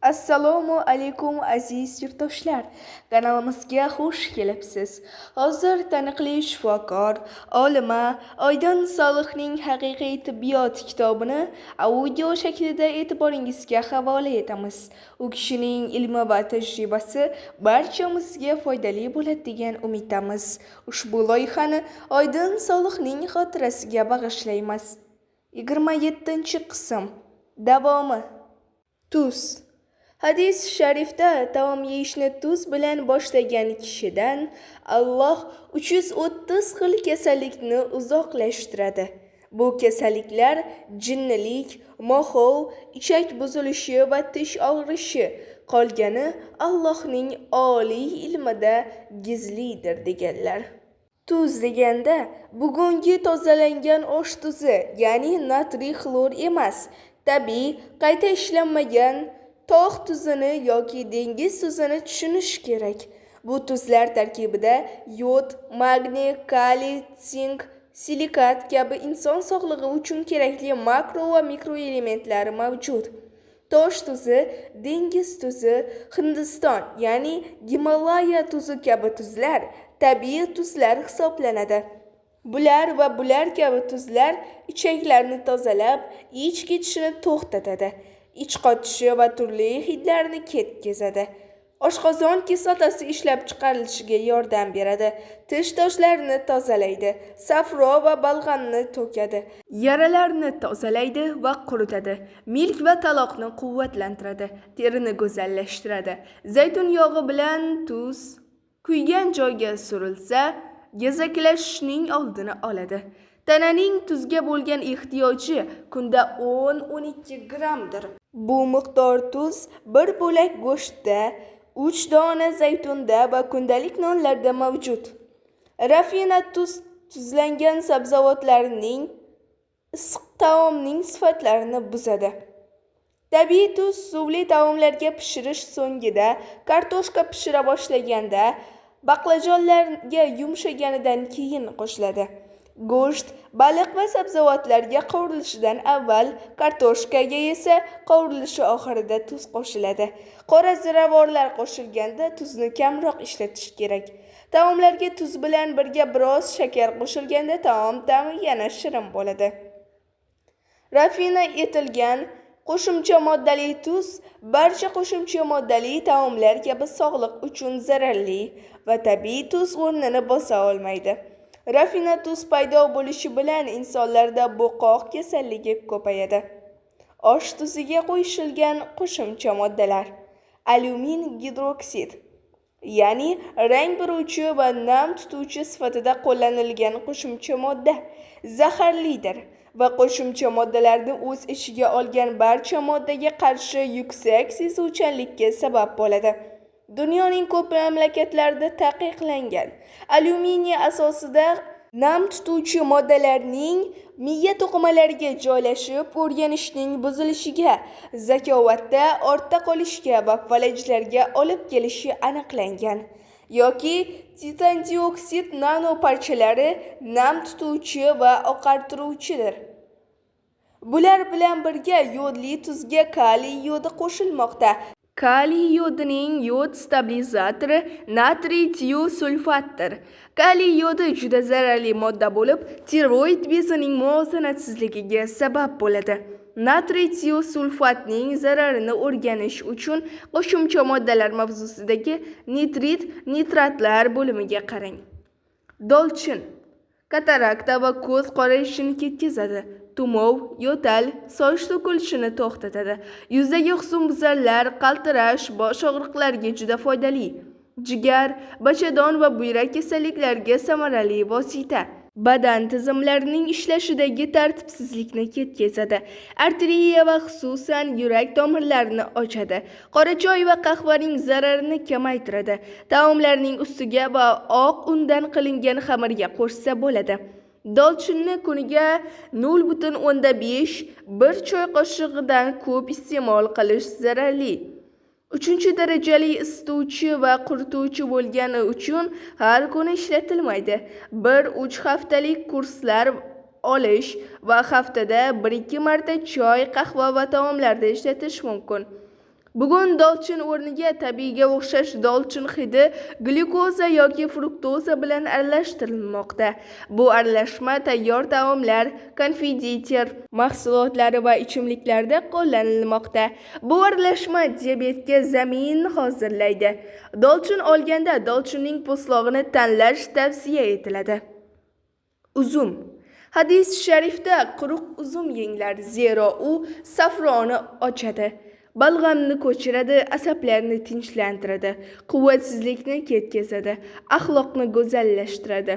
Assalomu alaykum aziz yurtdoshlar. Kanalimizga xush kelibsiz. Hozir taniqli shifokor, olima Oydin Solihning haqiqiy tibbiyot kitobini audio shaklida e'tiboringizga havola etamiz. U kishining ilmi va tajribasi barchamizga foydali bo'ladi degan umiddamiz. Ushbu loyihani Oydin Solihning xotirasiga bag'ishlaymiz. 27-qism davomi. Tuz. Hadis sharifda taom yeyishni tuz bilan boshlagan kishidan Alloh 330 xil kasallikni uzoqlashtiradi. Bu kasalliklar jinnilik, moxov, ichak buzilishi va tish og'rishi. Qolgani Allohning oliy ilmida gizlidir deganlar. Tuz deganda bugungi tozalangan osh tuzi, ya'ni natriy xlor emas, tabiiy, qayta ishlanmagan tog' tuzini yoki dengiz tuzini tushunish kerak. Bu tuzlar tarkibida yod, magniy, kaliy, sink, silikat kabi inson sog'lig'i uchun kerakli makro va mikroelementlar mavjud. Tosh tuzi, dengiz tuzi, Hindiston, ya'ni Gimalaya tuzi kabi tuzlar tabiiy tuzlar hisoblanadi. Bular kabi tuzlar ichaklarni tozalab, ich ketishini to'xtatadi. Ich qotishi va turli hidlarni ketkazadi. Oshqozon kislotasi ishlab chiqarilishiga yordam beradi. Tish toshlarini tozalaydi. Safro va balg'amni to'kadi. Yaralarni tozalaydi va quritadi. Milk va taloqni quvvatlantiradi. Terini go'zallashtiradi. Zaytun yog'i bilan tuz kuygan joyga surilsa, gazaklashishning oldini oladi. Tananing tuzga bo'lgan ehtiyoji kunda 10-12 grammdir. Bu miqdor tuz bir bo'lak go'shtda, 3 dona zaytunda va kundalik nonlarda mavjud. Rafinat tuz tuzlangan sabzavotlarning issiq taomning sifatlarini buzadi. Tabiiy tuz suvli taomlarga pishirish so'ngida, kartoshka pishira boshlaganda, baqlajonlarga yumshaganidan keyin qo'shiladi. Go'sht, baliq va sabzavotlarga qovurilishidan avval, kartoshkaga esa qovurilishi oxirida tuz qo'shiladi. Qora ziravorlar qo'shilganda tuzni kamroq ishlatish kerak. Taomlarga tuz bilan birga biroz shakar qo'shilganda taom ta'mi yana shirin bo'ladi. Rafina etilgan qo'shimcha moddali tuz barcha qo'shimcha moddali taomlar kabi sog'liq uchun zararli va tabiiy tuz o'rnini bosa olmaydi. Rafinat tuz paydo bo'lishi bilan insonlarda bo'qoq kasalligi ko'payadi. Osh tuziga qo'shilgan qo'shimcha moddalar. Alyumin gidroksid, ya'ni rang beruvchi va nam tutuvchi sifatida qo'llanilgan qo'shimcha modda zaharlidir va qo'shimcha moddalarni o'z ichiga olgan barcha moddaga qarshi yuksak sezuvchanlikka sabab bo'ladi. Dunyoning ko'p mamlakatlarida taqiqlangan alyuminiy asosida nam tutuvchi moddalarning miya to'qimalariga joylashib, o'rganishning buzilishiga, zakovatda ortda qolishga va falajlarga olib kelishi aniqlangan. Yoki titan dioksid nanoparchalari nam tutuvchi va oqartiruvchidir. Bular bilan birga yodli tuzga kaliy yodi qo'shilmoqda. Kaliy yodining yod stabilizatori natriy tiosulfatdir. Kaliy yodi juda zararli modda bo'lib, tiroid bezining muvozanatsizligiga sabab bo'ladi. Natriy tiosulfatning zararini o'rganish uchun qo'shimcha moddalar mavzusidagi nitratlar bo'limiga qarang. Dolchin katarakta va ko'z qorayishini ketkazadi. Tumov, yo'tal, soch to'kilishini to'xtatadi. Yuzdagi husnbuzarlar, qaltirash, bosh og'riqlariga juda foydali. Jigar, bachadon va buyrak kasalliklariga samarali vosita. Badan tizimlarining ishlashidagi tartibsizlikni ketkazadi. Arteriya va xususan yurak tomirlarini ochadi. Qora choy va qahvaning zararini kamaytiradi. Taomlarning ustiga va oq undan qilingan xamirga qo'shsa bo'ladi. Dolchinni kuniga 0.5 bir choy qoshig'idan ko'p iste'mol qilish zararli. 3-darajali isituvchi va qurituvchi bo'lgani uchun har kuni ishlatilmaydi. 1-3 haftalik kurslar olish va haftada 1-2 marta choy, qahva va taomlarda ishlatish mumkin. Bugun dolchin o'rniga tabiiyga o'xshash dolchin hidi glyukoza yoki fruktoza bilan aralashtirilmoqda. Bu aralashma tayyor taomlar, konfityer mahsulotlari va ichimliklarda qo'llanilmoqda. Bu aralashma diabetga zamin hozirlaydi. Dolchin olganda dolchinning po'stlog'ini tanlash tavsiya etiladi. Uzum. Hadis sharifda quruq uzum yenglar, zero u safroni ochadi. Balg'amni ko'chiradi, asablarni tinchlantiradi, quvvatsizlikni ketkazadi, axloqni go'zallashtiradi,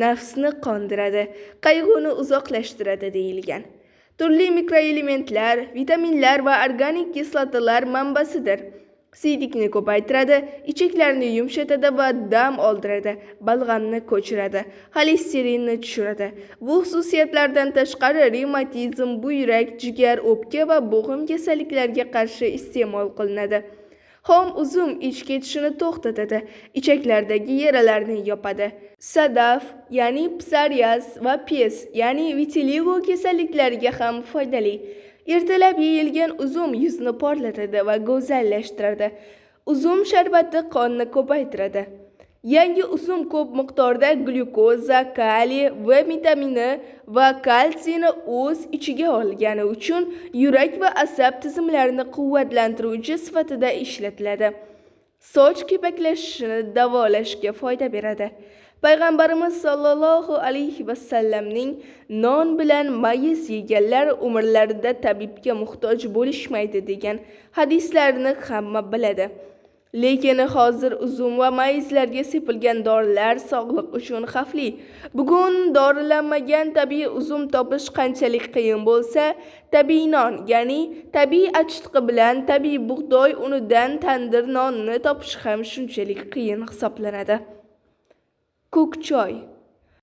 nafsni qondiradi, qayg'uni uzoqlashtiradi deyilgan. Turli mikroelementlar, vitaminlar va organik kislotalar manbasidir. Siydik ko'paytiradi, ichaklarni yumshatadi va dam oldiradi, balg'amni ko'chiradi, xolesterinni tushiradi. Bu xususiyatlardan tashqari revmatizm, buyrak, jigar, o'pka va bo'g'im kasalliklariga qarshi iste'mol qilinadi. Xom uzum ich ketishini to'xtatadi, ichaklardagi yaralarni yopadi. Sadaf, ya'ni psoriaz va pes, ya'ni vitiligo kasalliklariga ham foydali. Ertalab yeyilgan uzum yuzni porlatadi va go'zallashtiradi. Uzum sharbati qonni ko'paytiradi. Yangi uzum ko'p miqdorda glyukoza, kaliy va vitamini va kalsiyni o'z ichiga olgani uchun yurak va asab tizimlarini quvvatlantiruvchi sifatida ishlatiladi. Soch kepaklashishini davolashga foyda beradi. Payg'ambarimiz sollallohu alayhi vasallamning non bilan mayiz yeganlar umrlarida tabibga muhtoj bo'lishmaydi degan hadislarini hamma biladi. Lekin hozir uzum va mayizlarga sepilgan dorilar sog'liq uchun xavfli. Bugun dorilanmagan tabiiy uzum topish qanchalik qiyin bo'lsa, tabiiy non, ya'ni tabiiy achitqi bilan tabiiy bug'doy unidan tandir nonni topish ham shunchalik qiyin hisoblanadi. Ko'k choy.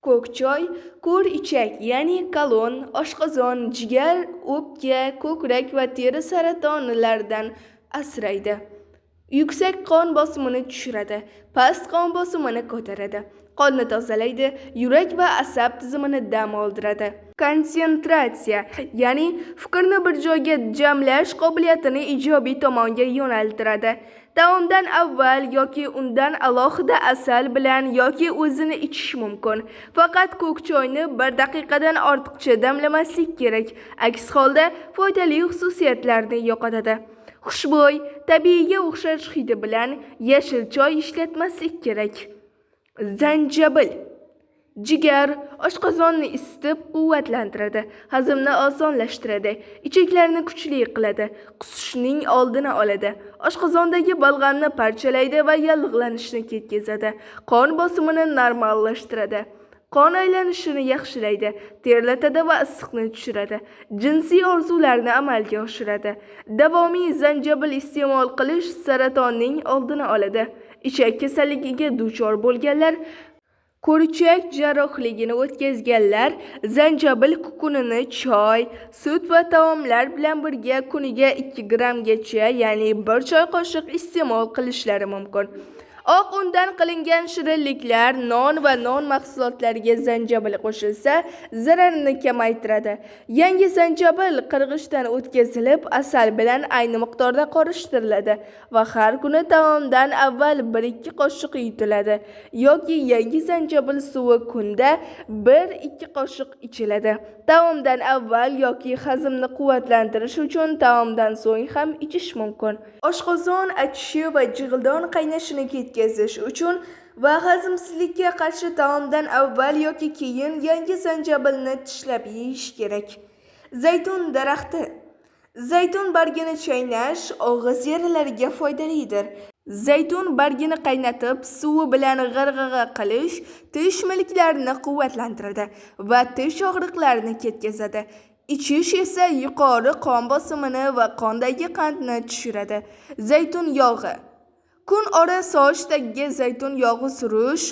Ko'k choy ko'r ichak, ya'ni kolon, oshqozon, jigar, o'pka, ko'krak va teri saratonlaridan asraydi. Yuksak qon bosimini tushiradi, past qon bosimini ko'taradi, qonni tozalaydi, yurak va asab tizimini dam oldiradi. Konsentratsiya, ya'ni fikrni bir joyga jamlash qobiliyatini ijobiy tomonga yo'naltiradi. Taomdan avval yoki undan alohida asal bilan yoki o'zini ichish mumkin. Faqat ko'k choyni 1 daqiqadan ortiqcha damlamaslik kerak. Aks holda foydali xususiyatlarni yo'qotadi. Xushbo'y, tabiiyga o'xshash hidi bilan yashil choy ishlatmaslik kerak. Zanjabil. Jigar, oshqozonni isitib quvvatlantiradi, hazmni osonlashtiradi, ichaklarni kuchli qiladi, qusishning oldini oladi, oshqozondagi balg'amni parchalaydi va yallig'lanishni ketkazadi, qon bosimini normallashtiradi, qon aylanishini yaxshilaydi, terlatadi va issiqni tushiradi, jinsiy orzularni amalga oshiradi. Davomiy zanjabil iste'mol qilish saratonning oldini oladi. Ichak kasalligiga duchor bo'lganlar, ko'richak jarrohligini o'tkazganlar zanjabil kukunini choy, sut va taomlar bilan birga kuniga 2 grammgacha, ya'ni 1 choy qoshiq iste'mol qilishlari mumkin. Oq undan qilingan shirinliklar, non va non mahsulotlariga zanjabil qo'shilsa, zararni kamaytiradi. Yangi zanjabil qirg'ichdan o'tkazilib, asal bilan ayni miqdorda qorishtiriladi va har kuni taomdan avval 1-2 qoshiq yutiladi yoki yangi zanjabil suvi kunda 1-2 qoshiq ichiladi. Taomdan avval yoki hazmni quvvatlantirish uchun taomdan so'ng ham ichish mumkin. Oshqozon achishi va jig'ildon qaynashini ketkazish uchun va hazmsizlikka qarshi taomdan avval yoki keyin yangi zanjabilni tishlab yeyish kerak. Zaytun daraxti. Zaytun bargini chaynash og'iz yaralariga foydalidir. Zaytun bargini qaynatib, suvi bilan g'arg'ag'a qilish tish milklarini quvvatlantiradi va tish og'riqlarini ketkazadi. Ichish esa yuqori qon bosimini va qondagi qandni tushiradi. Zaytun yog'i. Kun ora soch tagiga zaytun yog'i surish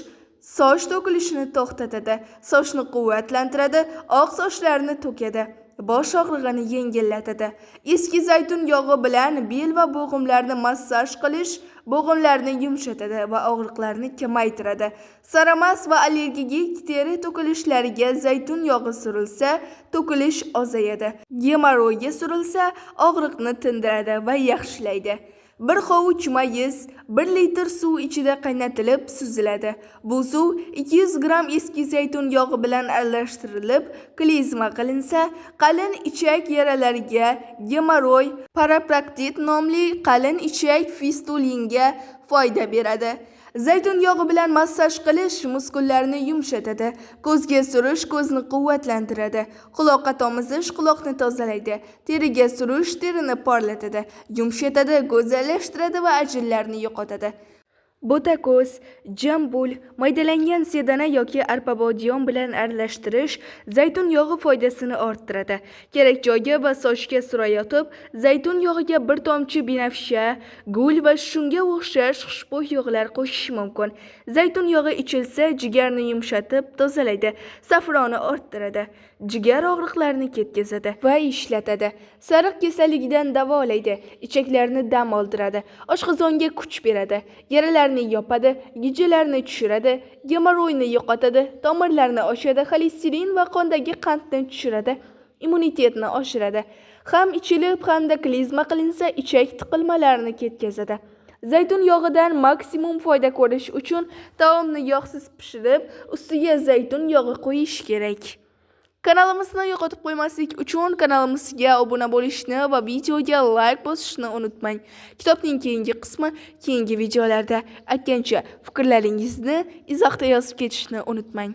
soch to'kilishini to'xtatadi, sochni quvvatlantiradi, oq sochlarni to'kadi. bosh og'rig'ini yengillatadi. Eski zaytun yog'i bilan bel va bo'g'imlarni massaj qilish bo'g'imlarni yumshatadi va og'riqlarni kamaytiradi. Saramas va allergik teri to'kilishlariga zaytun yog'i surilsa, to'kilish ozayadi. Gemorroyga surilsa, og'riqni tindiradi va yaxshilaydi. Bir hovuch mayiz 1 litr suv ichida qaynatilib suziladi. Bu suv 200 gram eski zaytun yog'i bilan aralashtirilib, klizma qilinsa, qalin ichak yaralariga, gemorroy, parapraktit nomli qalin ichak fistulinga foyda beradi. Zaytun yog'i bilan massaj qilish muskullarni yumshatadi. Ko'zga surish ko'zni quvvatlantiradi. Quloqqa tomizish quloqni tozalaydi. Teriga surish terini porlatadi, yumshatadi, go'zallashtiradi va ajinlarni yo'qotadi. Botakoz, jambul, maydalangan sedana yoki arpa bodiyon bilan aralashtirish zaytun yog'i foydasini orttiradi. Kerak joyga va sochga surayotib, zaytun yog'iga bir tomchi binafsha, gul va shunga o'xshash xushbo'y yog'lar qo'shish mumkin. Zaytun yog'i ichilsa, jigarni yumshatib, tozalaydi, safroni orttiradi, jigar og'riqlarini ketkazadi va ishlatadi. Sariq kasalligidan davolaydi, ichaklarni dam oldiradi, oshqozonga kuch beradi, yaralarni yopadi, gijjalarni tushiradi, gemorroyni yo'qotadi, tomirlarni ochadi, xolesterin va qondagi qandni tushiradi, immunitetni oshiradi. Ham ichilib, hamda klizma qilinsa, ichak tiqilmalarini ketkazadi. Zaytun yog'idan maksimum foyda ko'rish uchun taomni yog'siz pishirib, ustiga zaytun yog'i qo'yish kerak. Kanalimizni yo'qotib qo'ymaslik uchun kanalimizga obuna bo'lishni va videoga like bosishni unutmang. Kitobning keyingi qismi keyingi videolarda. Aytgancha, fikrlaringizni izohda yozib ketishni unutmang.